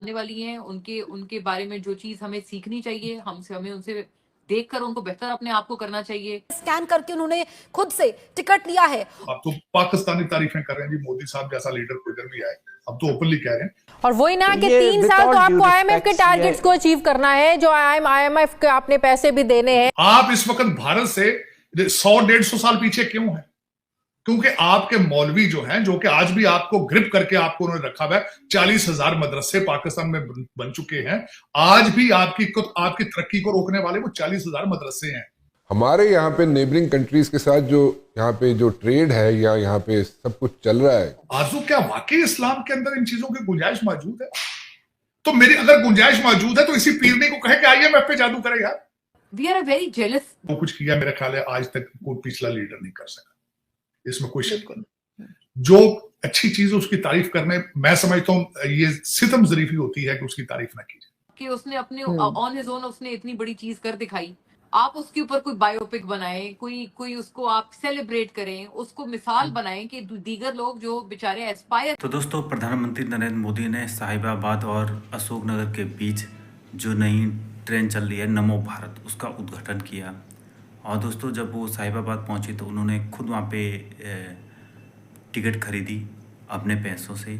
आने वाली हैं, उनके उनके बारे में जो चीज हमें सीखनी चाहिए, हमें उनसे देखकर उनको बेहतर अपने आप को करना चाहिए। स्कैन करके उन्होंने खुद से टिकट लिया है। अब तो पाकिस्तानी तारीफें कर रहे हैं जी, मोदी साहब जैसा लीडर कोई इधर भी आए, अब तो ओपनली कह रहे हैं। और वही ना कि ये 3 साल तो आपको आईएमएफ के टारगेट्स ये को अचीव करना है, जो आईएमएफ के आपने पैसे भी देने हैं। आप इस वक्त भारत से 100-150 साल पीछे क्यों हैं? क्योंकि आपके मौलवी जो हैं, जो कि आज भी आपको ग्रिप करके आपको उन्होंने रखा हुआ है, 40,000 मदरसे पाकिस्तान में बन चुके हैं। आज भी आपकी तरक्की को रोकने वाले वो 40,000 मदरसे हैं। हमारे यहाँ पे नेबरिंग कंट्रीज के साथ जो यहाँ पे जो ट्रेड है या यहाँ पे सब कुछ चल रहा है, आजू क्या वाकई इस्लाम के अंदर इन चीजों की गुंजाइश मौजूद है? तो मेरी अगर गुंजाइश मौजूद है तो इसी पीरने को कहे कि आईएमएफ पे जादू करे यार। We are very jealous. वो कुछ किया मेरा ख्याल है आज तक कोई पिछला लीडर नहीं कर सका, इसमें कोई शक नहीं। जो अच्छी चीज उसकी तारीफ करने, मैं समझता हूं ये सितम जरीफी होती है कि उसकी तारीफ ना की जाए। कि उसने अपने ऑन हिज ओन उसने इतनी बड़ी चीज कर दिखाई, आप उसके ऊपर कोई बायोपिक बनाएं, कोई उसको आप सेलिब्रेट करें, उसको मिसाल बनाएं कि दीगर लोग जो बेचारे एस्पायर। तो दोस्तों, प्रधानमंत्री नरेंद्र मोदी ने साहिबाबाद और अशोकनगर के बीच जो नई ट्रेन चल रही है नमो भारत, उसका उद्घाटन किया। और दोस्तों, जब वो साहिबाबाद पहुंचे तो उन्होंने खुद वहाँ पे टिकट खरीदी अपने पैसों से,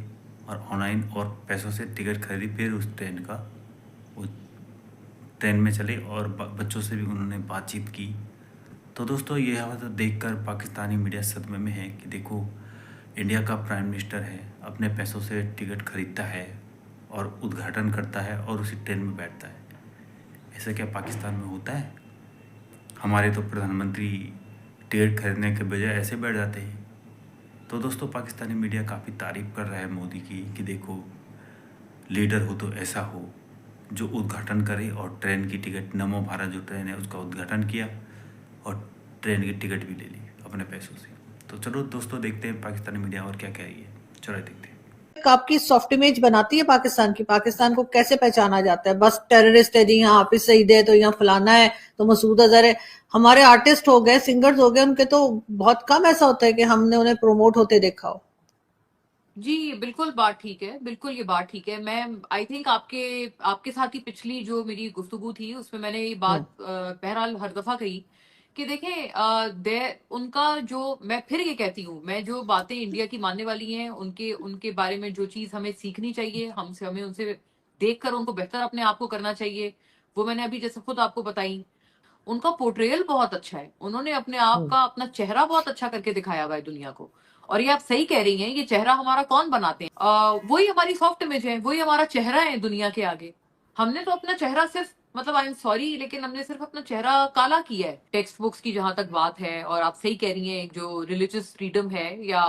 और ऑनलाइन और पैसों से टिकट खरीदी। फिर उस ट्रेन का वो ट्रेन में चले और बच्चों से भी उन्होंने बातचीत की। तो दोस्तों, यह देखकर पाकिस्तानी मीडिया सदमे में है कि देखो, इंडिया का प्राइम मिनिस्टर है, अपने पैसों से टिकट खरीदता है और उद्घाटन करता है और उसी ट्रेन में बैठता है। ऐसा क्या पाकिस्तान में होता है? हमारे तो प्रधानमंत्री टिकट खरीदने के बजाय ऐसे बैठ जाते हैं। तो दोस्तों, पाकिस्तानी मीडिया काफ़ी तारीफ़ कर रहा है मोदी की कि देखो, लीडर हो तो ऐसा हो जो उद्घाटन करे, और ट्रेन की टिकट, नमो भारत जो ट्रेन है उसका उद्घाटन किया और ट्रेन की टिकट भी ले ली अपने पैसों से। तो चलो दोस्तों, देखते हैं पाकिस्तानी मीडिया और क्या कह रही है। चलो देखते हैं। आपकी सॉफ्ट इमेज बनाती है पाकिस्तान की। पाकिस्तान को कैसे पहचाना जाता है? बस टेररिस्ट है जी, यहाँ हाफिज सईद है तो यहाँ फलाना है तो मसूद अजहर है। हमारे आर्टिस्ट हो गए, सिंगर्स हो गए, उनके तो बहुत कम ऐसा होता है कि हमने उन्हें प्रमोट होते देखा हो। जी बिल्कुल, बात ठीक है, बिल्कुल ये बात ठीक है। मैं आई थिंक आपके साथ ही पिछली जो मेरी गुफ्तगू थी उसमें मैंने ये बात बहरहाल हर दफा कही कि देखें, उनका जो, मैं फिर ये कहती हूँ, मैं जो बातें इंडिया की मानने वाली हैं, उनके उनके बारे में जो चीज हमें सीखनी चाहिए, हमें उनसे देखकर उनको बेहतर अपने आप को करना चाहिए, वो मैंने अभी जैसे खुद आपको बताई। उनका पोर्ट्रेयल बहुत अच्छा है, उन्होंने अपने आप का, अपना चेहरा बहुत अच्छा करके दिखाया हुआ है दुनिया को। और ये आप सही कह रही हैं, ये चेहरा हमारा कौन बनाते हैं? वही हमारी सॉफ्ट इमेज है, वही हमारा चेहरा है दुनिया के आगे। हमने तो अपना चेहरा सिर्फ, मतलब आई एम सॉरी, लेकिन हमने सिर्फ अपना चेहरा काला किया है टेक्स्ट बुक्स की जहां तक बात है। और आप सही कह रही हैं, जो रिलीजियस फ्रीडम है या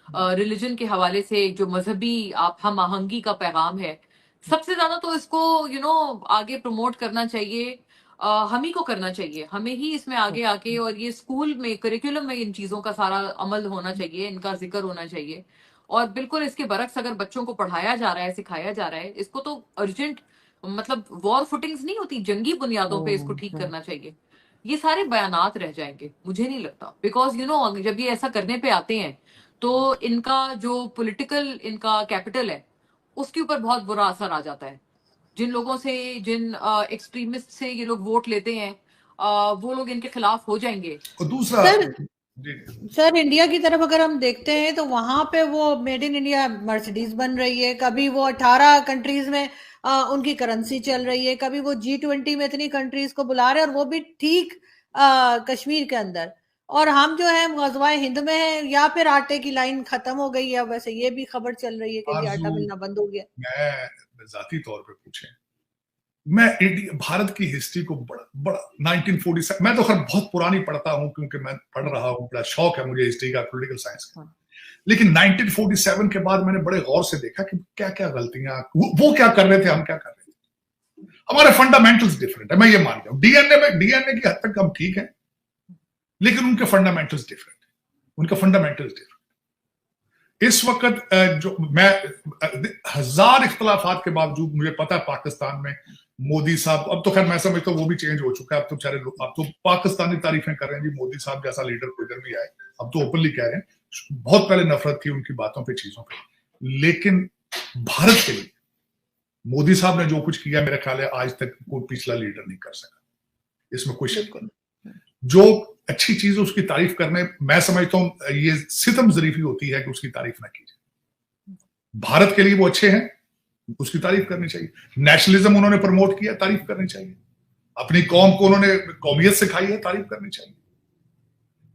रिलीजन के हवाले से जो मजहबी आप हम आहंगी का पैगाम है, सबसे ज्यादा तो इसको आगे प्रमोट करना चाहिए। हम ही को करना चाहिए, हमें ही इसमें आगे आके, और ये स्कूल में करिकुलम में इन चीजों का सारा अमल होना चाहिए, इनका जिक्र होना चाहिए। और बिल्कुल इसके बरक्स अगर बच्चों को पढ़ाया जा रहा है, सिखाया जा रहा है, इसको तो अर्जेंट, मतलब वॉर फुटिंग्स नहीं होती, जंगी बुनियादों पे इसको ठीक करना चाहिए। ये सारे बयानात रह जाएंगे, मुझे नहीं लगता, बिकॉज जब ये ऐसा करने पे आते हैं तो इनका जो पॉलिटिकल इनका कैपिटल है उसके ऊपर बहुत बुरा असर आ जाता है। जिन लोगों से, जिन एक्सट्रीमिस्ट से ये लोग वोट लेते हैं, वो लोग इनके खिलाफ हो जाएंगे। और दूसरा सर, इंडिया की तरफ अगर हम देखते हैं तो वहां पे वो मेड इन इंडिया मर्सिडीज बन रही है, कभी वो 18 कंट्रीज में उनकी करेंसी चल रही है, कभी वो G20 में इतनी कंट्रीज को बुला रहे हैं, और वो भी ठीक कश्मीर के अंदर। और हम जो है गज़वाए हिंद में है, या फिर आटे की लाइन खत्म हो गई है। वैसे ये भी खबर चल रही है कि जी आटा मिलना बंद हो गया। मैं जाती तौर पे पूछे, मैं भारत की हिस्ट्री को बड़ा 1947, मैं तो खैर बहुत पुरानी पढ़ता हूं क्योंकि मैं पढ़ रहा हूं, बड़ा शौक है मुझे हिस्ट्री का, पॉलिटिकल साइंस का। लेकिन 1947 के बाद मैंने बड़े गौर से देखा कि क्या क्या गलतियां, वो क्या कर रहे थे, हम क्या कर रहे थे। हमारे फंडामेंटल्स डिफरेंट है, मैं ये मान रहा हूं। डीएनए की हद तक हम ठीक है, लेकिन उनके फंडामेंटल्स डिफरेंट है, उनका फंडामेंटल्स डिफरेंट। इस वक्त जो मैं 1000 इख्तलाफात के बावजूद, मुझे पता है पाकिस्तान में मोदी साहब, अब तो खैर मैं समझता हूँ वो भी चेंज हो चुका है, अब तो बेचारे लोग, अब तो पाकिस्तानी तारीफें कर रहे हैं जी, मोदी साहब जैसा लीडर कोई इधर भी आए, अब तो ओपनली कह रहे हैं। बहुत पहले नफरत थी उनकी बातों पे, चीजों पे, लेकिन भारत के लिए मोदी साहब ने जो कुछ किया मेरा ख्याल है आज तक कोई पिछला लीडर नहीं कर सका, इसमें कोई शक नहीं। जो अच्छी चीज है उसकी तारीफ करने, मैं समझता हूं ये सितम जरीफी होती है कि उसकी तारीफ ना की जाए। भारत के लिए वो अच्छे हैं, उसकी तारीफ करनी चाहिए। नेशनलिज्म उन्होंने प्रमोट किया, तारीफ करनी चाहिए। अपनी कौम को उन्होंने कौमियत सिखाई है, तारीफ करनी चाहिए।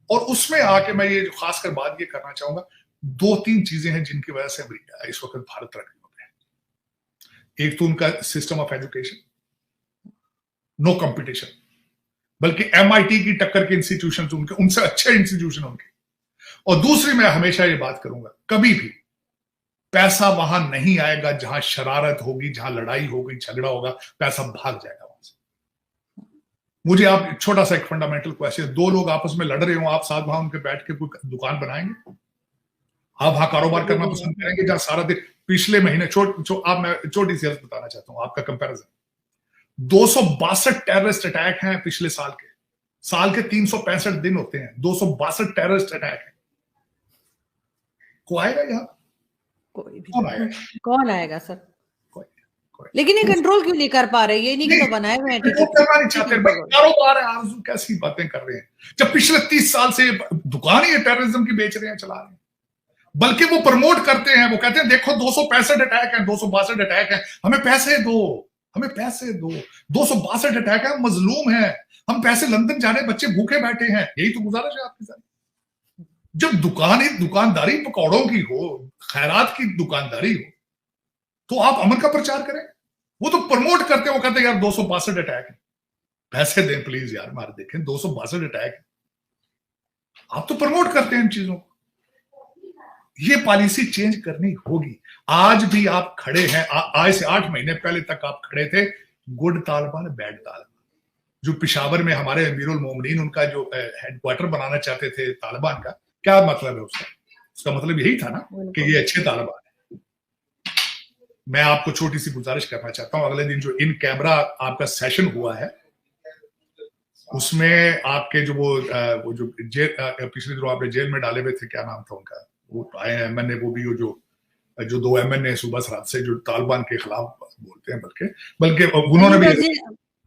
और उसमें आके मैं ये खासकर बात ये करना चाहूंगा, 2-3 चीजें हैं जिनकी वजह से अमेरिका इस वक्त भारत तरक्की पे है। एक तो उनका system of education, no competition, बल्कि MIT की टक्कर के इंस्टीट्यूशन उनके, उनसे अच्छे इंस्टीट्यूशन उनके। और दूसरी, मैं हमेशा ये बात करूंगा, कभी भी पैसा वहां नहीं आएगा जहां शरारत होगी, जहां लड़ाई होगी, झगड़ा होगा, पैसा भाग जाएगा वहां से। मुझे आप छोटा सा एक फंडामेंटल क्वेश्चन, 2 लोग आपस में लड़ रहे हो, आप साथ वहां उनके बैठ के कोई दुकान बनाएंगे? आप वहां कारोबार करना पसंद करेंगे जहां सारा दिन, पिछले महीने आप, मैं छोटी सी बताना चाहता हूं आपका कंपैरिजन, 262 टेररिस्ट अटैक हैं पिछले साल के 365 दिन होते हैं, 262 टेररिस्ट अटैक है। को आएगा यहाँ? कोई भी कौन आएगा? कौन आएगा सर? कोई। लेकिन ये कंट्रोल क्यों नहीं कर पा रहे? ये नहीं कि तो बनाए हुए हैं वो करना नहीं चाहते भाई, कारोबार है, आरज़ू कैसी बातें कर रहे हैं जब पिछले 30 साल से दुकान ही टेररिज्म की बेच रहे हैं, चला रहे हैं। बल्कि वो प्रमोट करते हैं, वो कहते हैं देखो 265 अटैक हैं, 262 अटैक हैं, हमें पैसे दो, हमें पैसे दो। 262 अटैक है, मजलूम है, हम पैसे, लंदन जा रहे, बच्चे भूखे बैठे हैं, यही तो गुजारिश है आपके साथ। जब दुकानदारी पकौड़ों की हो, खैरात की दुकानदारी हो, तो आप अमन का प्रचार करें। वो तो प्रमोट करते हैं, वो कहते हैं यार 262 अटैक है, पैसे दें प्लीज यार, मार देखें 262 अटैक है। आप तो प्रमोट करते हैं इन चीजों को। ये पॉलिसी चेंज करनी होगी। आज भी आप खड़े हैं, आज से 8 महीने पहले तक आप खड़े थे गुड तालिबान बैड तालिबान। जो पिशावर में हमारे अमीरुल मोमिनीन उनका जो हेडक्वार्टर बनाना चाहते थे तालिबान का, क्या मतलब है उसका मतलब यही था ना कि ये अच्छे तालिबान है। मैं आपको छोटी सी गुजारिश करना चाहता हूं, अगले दिन जो इन कैमरा आपका सेशन हुआ है उसमें आपके जो वो जो जेल पिछले दिनों आपने जेल में डाले हुए थे, क्या नाम था उनका, वो आए MNA, वो भी जो 2 MNA सुबह रात से जो तालिबान के खिलाफ बोलते हैं, बल्कि उन्होंने भी,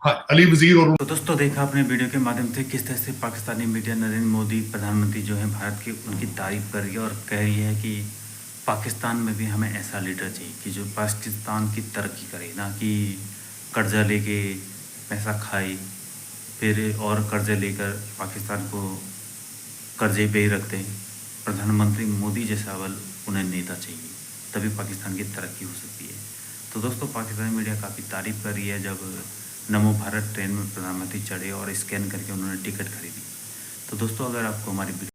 हाँ, अली वजीर। और तो दोस्तों देखा आपने वीडियो के माध्यम से किस तरह से पाकिस्तानी मीडिया नरेंद्र मोदी प्रधानमंत्री जो है भारत की, उनकी तारीफ कर रही है और कह रही है कि पाकिस्तान में भी हमें ऐसा लीडर चाहिए कि जो पाकिस्तान की तरक्की करे, ना कि कर्जा लेके पैसा खाए फिर और कर्जे लेकर पाकिस्तान को कर्जे पे ही रखते हैं। प्रधानमंत्री मोदी जैसा उन्हें नेता चाहिए, तभी पाकिस्तान की तरक्की हो सकती है। तो दोस्तों पाकिस्तानी मीडिया काफ़ी तारीफ कर रही है जब नमो भारत ट्रेन में प्रधानमंत्री चढ़े और स्कैन करके उन्होंने टिकट खरीदी। तो दोस्तों अगर आपको हमारी